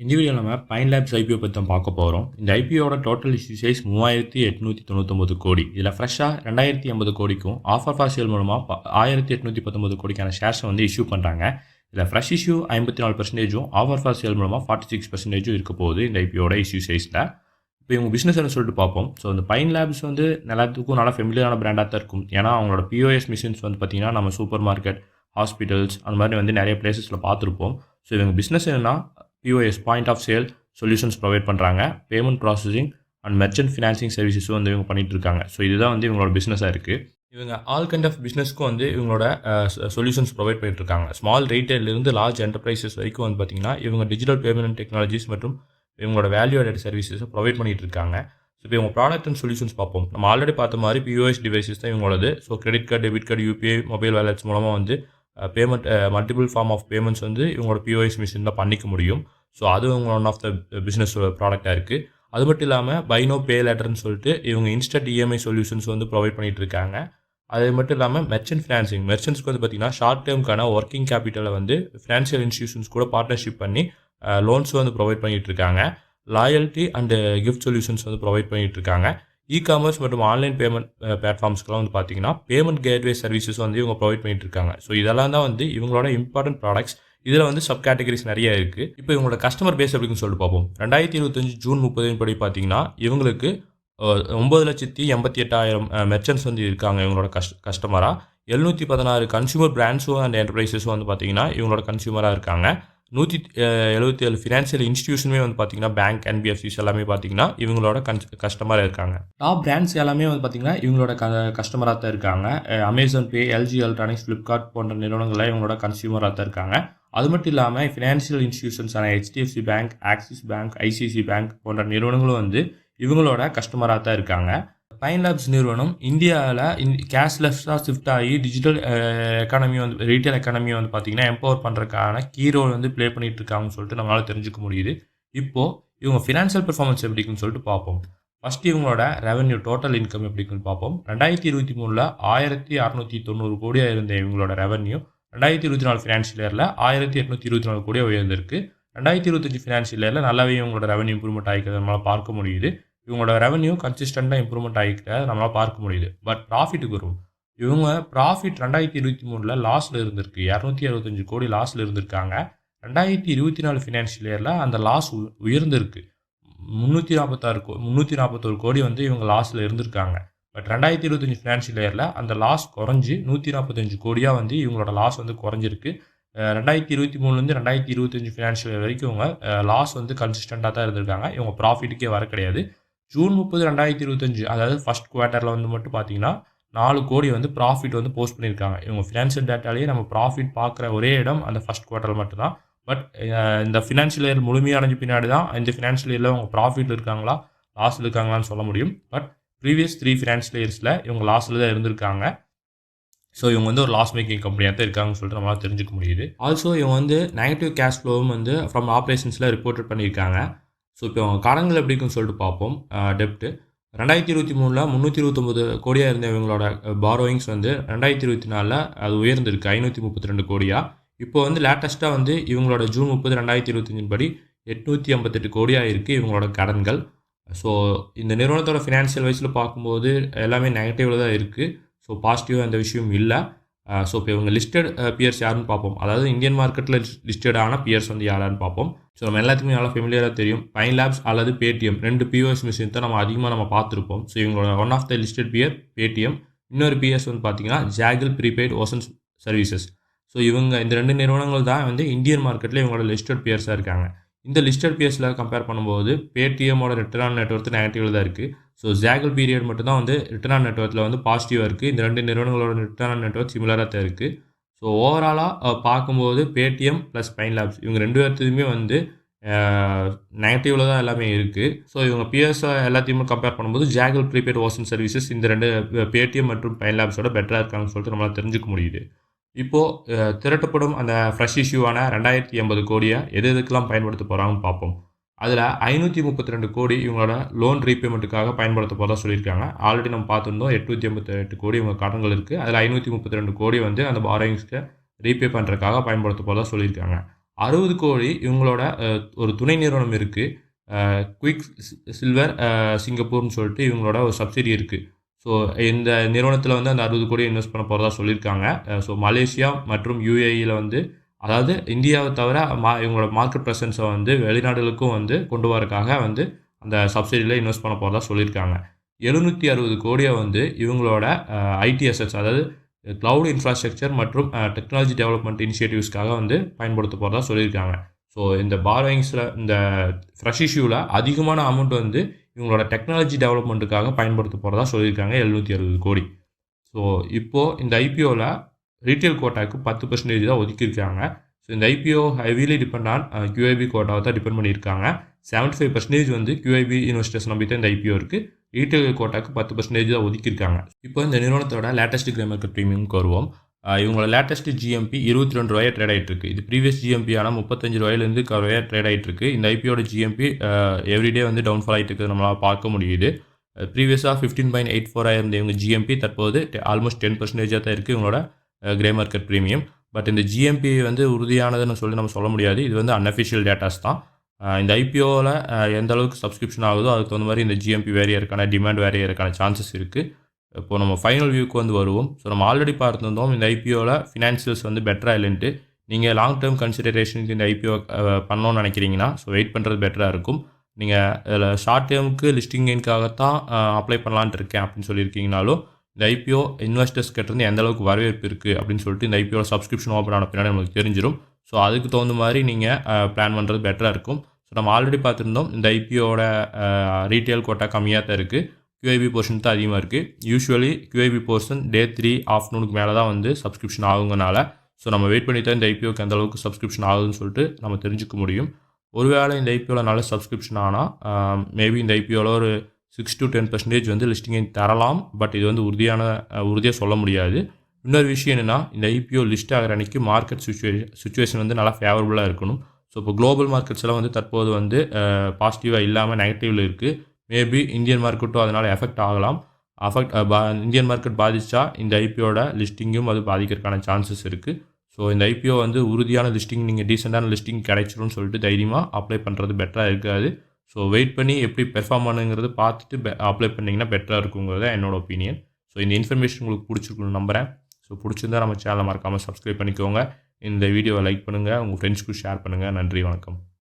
இந்த வீடியோல நம்ம பைன் லேப்ஸ் ஐபிஓ பத்தி தான் பார்க்க போறோம். இந்த ஐபிஓட டோட்டல் இஷ்யூ சைஸ் 3899 கோடி. இதுல ஃப்ரெஷ்ஷா 2080 கோடிக்கும் ஆஃபர் ஃபார் சேல் மூலமா 1819 கோடிக்கான ஷேர்ஸை வந்து இஷ்யூ பண்றாங்க. இதுல fresh issue 54%, offer for sale மூலமா 46% இருக்க போகுது இந்த ஐபிஓட இஷ்யூ சைஸ்ல. இப்போ இவங்க பிசினஸ் என்ன சொல்லிட்டு பார்ப்போம். ஸோ இந்த பைன் லேப்ஸ் வந்து எல்லாத்துக்கும் நல்லா ஃபெமிலியரான பிராண்டாக தான் இருக்கும். ஏன்னா அவங்களோட பிஓஎஸ் மிஷின்ஸ் வந்து பார்த்தீங்கன்னா நம்ம சூப்பர் மார்க்கெட், ஹாஸ்பிட்டல்ஸ் அந்த மாதிரி வந்து நிறைய பிளேசஸில் பார்த்துருப்போம். ஸோ இவங்க பிஸ்னஸ் என்னன்னா POS point of sale solutions provide பண்ணுறாங்க. Payment processing and merchant financing சர்வீசஸும் வந்து இவங்க பண்ணிட்டு இருக்காங்க. ஸோ இதுதான் வந்து இவங்களோட பிஸ்னஸாக இருக்குது. இவங்க ஆல் கைண்ட் ஆஃப் பிஸ்னஸ்க்கும் வந்து இவங்களோட சொல்யூஷன்ஸ் ப்ரொவைட் பண்ணிட்டு இருக்காங்க. ஸ்மால் ரீட்டைலிருந்து லார்ஜ் என்டர்பிரைசஸ் வரைக்கும் வந்து பார்த்தீங்கன்னா இவங்க டிஜிட்டல் பேமெண்ட் டெக்னாலஜிஸ் மற்றும் இவங்களோட வேல்யூ ஆடட் சர்வீசஸை ப்ரொவைட் பண்ணிட்டு இருக்காங்க. ஸோ இப்போ இவங்க ப்ராடக்ட் அண்ட் சொல்யூஷன்ஸ் பார்ப்போம். நம்ம ஆல்ரெடி பார்த்த மாதிரி POS டிவைசஸ் தான் இவங்களோடது. So credit card, debit card, UPI, mobile wallets மூலமாக வந்து payment multiple form of payments வந்து இவங்களோட POS மிஷினில் பண்ணிக்க முடியும். ஸோ அது இவங்க ஒன் ஆஃப் த பிஸ்னஸ் ப்ராடக்டாக இருக்குது. அது மட்டும் இல்லாமல் பை நோ பே லேட்டர்னு சொல்லிட்டு இவங்க இன்ஸ்டன்ட் EMI சொல்யூஷன்ஸ் வந்து ப்ரொவைட் பண்ணிட்டு இருக்காங்க. அது மட்டும் இல்லாமல் மெர்ச்சன்ட் ஃபினான்சிங், மெர்ச்சன்ட்ஸ்க்கு வந்து பார்த்தீங்கன்னா ஷார்ட் டேர்முக்கான ஒர்க்கிங் கேபிட்டலை வந்து ஃபினான்ஷியல் இன்ஸ்டியூஷன்ஸ் கூட பார்ட்னர்ஷிப் பண்ணி லோன்ஸ் வந்து ப்ரொவைட் பண்ணிட்டு இருக்காங்க. லாயல்ட்டி அண்ட் கிஃப்ட் சொல்யூஷன்ஸ் வந்து ப்ரொவைட் பண்ணிட்டு இருக்காங்க. இ-காமர்ஸ் மற்றும் ஆன்லைன் பேமெண்ட் பிளாட்ஃபார்ம்ஸ்க்குலாம் வந்து பார்த்தீங்கன்னா பேமெண்ட் கேட்வே சர்வீசஸ் வந்து இவங்க ப்ரொவைட் பண்ணிட்டு இருக்காங்க. ஸோ இதெல்லாம் தான் வந்து இவங்களோட இம்பார்ட்டன்ட் ப்ராடக்ட்ஸ். இதில் வந்து சப் கேட்டகரிஸ் நிறைய இருக்குது. இப்போ இவங்களோட கஸ்டமர் பேஸ் அப்படின்னு சொல்லிட்டு பார்ப்போம். 2025 ஜூன் 30 படி பார்த்தீங்கன்னா இவங்களுக்கு 9,88,000 மெர்ச்சன்ட்ஸ் வந்து இருக்காங்க இவங்களோட கஸ்டமராக. 716 கன்சியூமர் பிராண்ட்ஸும் அண்ட் என்டர்பிரைசஸும் வந்து பார்த்தீங்கன்னா இவங்களோட கன்சியூமராக இருக்காங்க. 177 ஃபினான்ஷியல் இன்ஸ்டியூஷனுமே வந்து பார்த்தீங்கன்னா பேங்க், NBFCs எல்லாமே பார்த்தீங்கன்னா இவங்களோட கஸ்டமராக இருக்காங்க. டாப் பிராண்ட்ஸ் எல்லாமே வந்து பார்த்தீங்கன்னா இவங்களோட கஸ்டமராக தான் இருக்காங்க. Amazon Pay, LG electronics, Flipkart போன்ற நிறுவனங்களில் இவங்களோட கன்சியூமராக தான் இருக்காங்க. அது மட்டும் இல்லாமல் ஃபினான்ஷியல் இன்ஸ்டியூஷன்ஸான HDFC bank, Axis bank, ICICI bank போன்ற நிறுவனங்களும் வந்து இவங்களோட கஸ்டமராக தான் இருக்காங்க. பைன் லேப்ஸ் நிறுவனம் இந்தியாவில் கேஷ்லெஸ்ஸாக ஷிஃப்ட் ஆகி டிஜிட்டல் எக்கானமி வந்து ரீட்டைல் எக்கானமியை வந்து பார்த்தீங்கன்னா எம்பவர் பண்ணுறதுக்கான கீ ரோல் வந்து ப்ளே பண்ணிட்டு இருக்காங்கன்னு சொல்லிட்டு நம்மளால் தெரிஞ்சுக்க முடியுது. இப்போது இவங்க ஃபினான்ஷியல் பெர்ஃபார்மன்ஸ் எப்படின்னு சொல்லிட்டு பார்ப்போம். ஃபஸ்ட்டு இவங்களோட ரெவன்யூ டோட்டல் இன்கம் எப்படின்னு பார்ப்போம். 2023 1,690 கோடியாக இருந்த இவங்களோட ரெவன்யூ 2024 ஃபினான்ஷியல் இயரில் 1,824 கோடியாக உயர்ந்திருக்கு. 2025 ஃபினான்ஷியல் இயரில் நல்லாவே இவங்களோட ரெவன்யூ இம்ப்ரூவ்மெண்ட் ஆகிக்கிறத நம்மளால் பார்க்க முடியுது. இவங்களோட ரெவன்யூ கன்சிஸ்டண்டாக இம்ப்ரூவ்மெண்ட் ஆகிக்கிட்ட நம்மளால் பார்க்க முடியுது. பட் ப்ராஃபிட்டுக்கு வரும். இவங்க ப்ராஃபிட் 2023 லாஸில் இருந்திருக்கு. 265 கோடி லாஸில் இருந்திருக்காங்க. 2024 ஃபினான்ஷியல் இயரில் அந்த லாஸ் உயர்ந்திருக்கு. 341 கோடி வந்து இவங்க லாஸில் இருந்திருக்காங்க. பட் 2025 ஃபினான்ஷியல் இயரில் அந்த லாஸ் குறைஞ்சி 145 கோடியாக வந்து இவங்களோட லாஸ் வந்து குறைஞ்சிருக்கு. 2023 2025 ஃபினான்ஷியல் இயர் வரைக்கும் இவங்க லாஸ் வந்து கன்சிஸ்டண்டாக தான் இருந்திருக்காங்க. இவங்க ப்ராஃபிட்டுக்கே வர கிடையாது. ஜூன் 30, 2025 அதாவது ஃபர்ஸ்ட் குவார்ட்டரில் வந்து மட்டும் பார்த்தீங்கன்னா 4 கோடி வந்து ப்ராஃபிட் வந்து போஸ்ட் பண்ணியிருக்காங்க. இவங்க ஃபினான்ஷியல் டேட்டாலேயே நம்ம ப்ராஃபிட் பார்க்குற ஒரே இடம் அந்த ஃபர்ஸ்ட் குவார்ட்டர் மட்டும்தான். பட் இந்த ஃபினான்ஷியல் இயர் முழுமையாக அடைஞ்ச பின்னாடி தான் இந்த ஃபினான்ஷியல் இயரில் அவங்க ப்ராஃபிட் இருக்காங்களா லாஸில் இருக்காங்களான்னு சொல்ல முடியும். பட் ப்ரீவியஸ் 3 ஃபினான்ஷியல் இயர்ஸில் இவங்க லாஸில் தான் இருந்திருக்காங்க. ஸோ இவங்க வந்து ஒரு லாஸ் மேக்கிங் கம்பெனியாக தான் இருக்காங்கன்னு சொல்லிட்டு நம்மளால் தெரிஞ்சுக்க முடியுது. ஆல்சோ இவங்க வந்து நெகட்டிவ் கேஷ் ஃப்ளோவும் வந்து ஃப்ரம் ஆப்ரேஷன்ஸில் ரிப்போர்ட் பண்ணியிருக்காங்க. ஸோ இப்போ அவங்க கடன்கள் எப்படி இருக்குன்னு சொல்லிட்டு பார்ப்போம். டெப்ட்டு 2023 329 கோடியாக இருந்த இவங்களோட பாரோயிங்ஸ் வந்து 2024 அது உயர்ந்திருக்கு 532 கோடியாக. இப்போ வந்து லேட்டஸ்ட்டாக வந்து இவங்களோட ஜூன் 30, 2025 படி 858 கோடியாக இருக்குது இவங்களோட கடன்கள். ஸோ இந்த நிறுவனத்தோட ஃபினான்ஷியல் வைஸில் பார்க்கும்போது எல்லாமே நெகட்டிவில் தான் இருக்குது. ஸோ பாசிட்டிவாக எந்த விஷயமும் இல்லை. ஸோ இப்போ இவங்க லிஸ்டட் பியர்ஸ் யாருன்னு பார்ப்போம். அதாவது இந்தியன் மார்க்கெட்டில் லிஸ்டடான பியர்ஸ் வந்து யாரான்னு பார்ப்போம். ஸோ நம்ம எல்லாத்துக்குமே நல்லா ஃபெமிலியராக தெரியும். பைன் லேப்ஸ் அல்லது பேடிஎம் 2 POS மிஷின் தான் நம்ம அதிகமாக பார்த்துருப்போம். ஸோ இவங்களோட one of the listed peer Paytm. இன்னொரு PS வந்து பார்த்தீங்கன்னா Zaggle prepaid ocean services. So இவங்க இந்த 2 நிறுவனங்கள் தான் வந்து இந்தியன் மார்க்கெட்டில் இவங்களோட லிஸ்டட் பியர்ஸாக இருக்காங்க. இந்த லிஸ்டட் பியர்ஸில் கம்பேர் பண்ணும்போது பேடிஎம்மோட ரிட்டர்ன் ஆன் நெட்வொர்த் நெகட்டிவில் தான் இருக்குது. ஸோ ஜாகிள் பீரியட் மட்டும் தான் வந்து ரிட்டர்ன் ஆன் நெட்வொர்த்தில் வந்து பாசிட்டிவாக இருக்குது. இந்த 2 நிறுவனங்களோட ரிட்டர்ன் ஆன் நெட்வொர்க் சிமிலராக தான் இருக்குது. ஸோ ஓவராலாக பார்க்கும்போது பேடிஎம் ப்ளஸ் பைன் லேப்ஸ் இவங்க 2 பேர்த்துக்குமே வந்து நெகட்டிவில் தான் எல்லாமே இருக்குது. ஸோ இவங்க பிஎஸ் எல்லாத்தையுமே கம்பேர் பண்ணும்போது ஜாகிள் ப்ரீபெய்ட் ஓசன் சர்வீசஸ் இந்த 2 பேடிஎம் மற்றும் பைன் லேப்ஸோட பெட்டராக இருக்காங்கன்னு சொல்லிட்டு நம்மளால் தெரிஞ்சுக்க முடியுது. இப்போது திரட்டப்படும் அந்த ஃப்ரெஷ் இஷ்யூவான 2080 கோடியை எதுக்கெல்லாம் பயன்படுத்த போகிறாங்கன்னு பார்ப்போம். அதில் 532 கோடி இவங்களோட லோன் ரீபேமெண்ட்டுக்காக பயன்படுத்த போகிறதா சொல்லியிருக்காங்க. ஆல்ரெடி நம்ம பார்த்துருந்தோம் 888 கோடி இவங்க கடன்கள் இருக்குது. அதில் 532 கோடி வந்து அந்த பாரோயிங்ஸ்க்கு ரீபே பண்ணுறதுக்காக பயன்படுத்த போகிறதா சொல்லியிருக்காங்க. 60 கோடி இவங்களோட ஒரு துணை நிறுவனம் இருக்குது. குயிக் சில்வர் சிங்கப்பூர்னு சொல்லிட்டு இவங்களோட ஒரு சப்சிடி இருக்குது. ஸோ இந்த நிறுவனத்தில் வந்து அந்த 60 கோடி இன்வெஸ்ட் பண்ண போகிறதா சொல்லியிருக்காங்க. ஸோ மலேசியா மற்றும் யுஏஇயில் வந்து அதாவது இந்தியாவை தவிர இவங்களோட மார்க்கெட் ப்ரெசன்ஸை வந்து வெளிநாடுகளுக்கும் வந்து கொண்டு வரதுக்காக வந்து அந்த சப்சிடியில் இன்வெஸ்ட் பண்ண போகிறதா சொல்லியிருக்காங்க. 760 கோடியை வந்து இவங்களோட ஐடி அசெட்ஸ் அதாவது கிளவுட் இன்ஃப்ராஸ்ட்ரக்சர் மற்றும் டெக்னாலஜி டெவலப்மெண்ட் இனிஷியேட்டிவ்ஸ்க்காக வந்து பயன்படுத்த போகிறதா சொல்லியிருக்காங்க. ஸோ இந்த பாரோயிங்ஸில் இந்த ஃப்ரெஷ் இஷ்யூவில் அதிகமான அமௌண்ட் வந்து இவங்களோட டெக்னாலஜி டெவலப்மெண்ட்டுக்காக பயன்படுத்த போகிறதா சொல்லியிருக்காங்க 760 கோடி. ஸோ இப்போது இந்த ஐபிஓவில் ரீட்டைல் கோட்டாவுக்கு 10% தான் ஒதுக்கியிருக்காங்க. ஸோ இந்த IPO heavily depend on QIB கோட்டாவை தான் டிபெண்ட் பண்ணியிருக்காங்க. 75% வந்து QIB இன்வெஸ்டர்ஸ் நம்பி தான் இந்த ஐபிஓ இருக்குது. ரீட்டைல் கோட்டாக்கு 10% தான் ஒதுக்கியிருக்காங்க. இப்போ இந்த நிறுவனத்தோட லேட்டஸ்ட் கிரே மார்க்கெட் ப்ரீமியம்க்கு வருவோம். இவங்களோட லேட்டஸ்ட் GMP ₹22 ட்ரேட் ஆகிட்டு இருக்கு. இது ப்ரீவியஸ் GMP ஆனால் ₹35 ட்ரேட் ஆகிட்டு இருக்கு. இந்த ஐபிஓட GMP எவ்ரிடே வந்து டவுன்ஃபால் ஆகிட்டு இருக்குது நம்மளால் பார்க்க முடியுது. ப்ரீவியஸாக 15.84 இருந்த இவங்க GMP தற்போது ஆல்மோஸ்ட் 10% தான் இருக்குது இவங்களோட கிரே மார்க்கெட் ப்ரீமியம். பட் இந்த GMP வந்து உறுதியானதுன்னு சொல்லி நம்ம சொல்ல முடியாது. இது வந்து அன்அஃபிஷியல் டேட்டாஸ் தான். இந்த ஐபிஓவில் எந்த அளவுக்கு சப்ஸ்கிரிப்ஷன் ஆகுதோ அதுக்கு தகுந்த மாதிரி இந்த GMP வேரியருக்கான டிமாண்ட் வேரியருக்கான சான்சஸ் இருக்குது. இப்போது நம்ம ஃபைனல் வியூக்கு வந்து வருவோம். ஸோ நம்ம ஆல்ரெடி பார்த்துருந்தோம் இந்த ஐபிஓவில் ஃபினான்ஷியல்ஸ் வந்து பெட்டராக இல்லைன்ட்டு. நீங்கள் லாங் டேர்ம் கன்சிடரேஷனுக்கு இந்த ஐபிஓ பண்ணணும்னு நினைக்கிறீங்கன்னா ஸோ வெயிட் பண்ணுறது பெட்டராக இருக்கும். நீங்கள் இதில் ஷார்ட் டேர்முக்கு லிஸ்டிங் கெயின்காகத்தான் அப்ளை பண்ணலான்ட்டு இருக்கேன் அப்படின்னு சொல்லியிருக்கீங்கனாலும் இந்த ஐபிஓ இன்வெஸ்டர்ஸ் கிட்டேருந்து எந்த அளவுக்கு வரவேற்பு இருக்குது அப்படின்னு சொல்லிட்டு இந்த ஐபிஓ சப்ஸ்கிரிப்ஷன் ஓப்பன் ஆன பின்னாடி நமக்கு தெரிஞ்சிடும். ஸோ அதுக்கு தகுந்த மாதிரி நீங்கள் பிளான் பண்ணுறது பெட்டராக இருக்கும். ஸோ நம்ம ஆல்ரெடி பார்த்துருந்தோம் இந்த ஐபிஓட ரீட்டைல் கோட்டா கம்மியாக தான் இருக்குது. QIB போர்ஷன் தான் அதிகமாக இருக்குது. யூஸ்வலி QIB போர்ஷன் டே 3 ஆஃப்டர்நூனுக்கு மேலே தான் வந்து சப்ஸ்கிரிப்ஷன் ஆகுங்கனால ஸோ நம்ம வெயிட் பண்ணி தான் இந்த ஐபிஓக்கு எந்த அளவுக்கு சப்ஸ்கிரிப்ஷன் ஆகுதுன்னு சொல்லிட்டு நம்ம தெரிஞ்சுக்க முடியும். ஒருவேளை இந்த ஐபிஓவில் நல்ல சப்ஸ்கிரிப்ஷன் ஆனால் மேபி இந்த ஐபிஓவில் ஒரு 6 to 10% வந்து லிஸ்டிங்கை தரலாம். பட் இது வந்து உறுதியாக சொல்ல முடியாது. இன்னொரு விஷயம் என்னென்னா இந்த ஐபிஓ லிஸ்ட் ஆகிற அன்றைக்கி மார்க்கெட் சுச்சுவேஷன் வந்து நல்லா ஃபேவரபுளாக இருக்கணும். ஸோ இப்போ குளோபல் மார்க்கெட்ஸ் எல்லாம் வந்து தற்போது வந்து பாசிட்டிவாக இல்லாமல் நெகட்டிவில் இருக்குது. மேபி இந்தியன் மார்க்கெட்டும் அதனால் எஃபெக்ட் ஆகலாம். இந்தியன் மார்க்கெட் பாதிச்சா இந்த ஐபிஓட லிஸ்டிங்கும் அது பாதிக்கிறதுக்கான சான்சஸ் இருக்குது. ஸோ இந்த ஐபிஓ வந்து உறுதியான லிஸ்டிங் நீங்கள் டீசெண்டான லிஸ்டிங் கிடைச்சிரும்னு சொல்லிட்டு தைரியமாக அப்ளை பண்ணுறது பெட்டராக இருக்காது. ஸோ வெயிட் பண்ணி எப்படி பெர்ஃபார்ம் பண்ணுங்கிறது பார்த்துட்டு அப்ளை பண்ணிங்கன்னா பெட்டராக இருக்குங்கிறது என்னோட ஒப்பீனியன். ஸோ இந்த இன்ஃபர்மேஷன் உங்களுக்கு பிடிச்சிருக்குன்னு நம்புகிறேன். ஸோ பிடிச்சிருந்தா நம்ம சேனலை மறக்காமல் சப்ஸ்கிரைப் பண்ணிக்கோங்க. இந்த வீடியோவை லைக் பண்ணுங்கள், உங்கள் ஃப்ரெண்ட்ஸ்க்கு ஷேர் பண்ணுங்கள். நன்றி, வணக்கம்.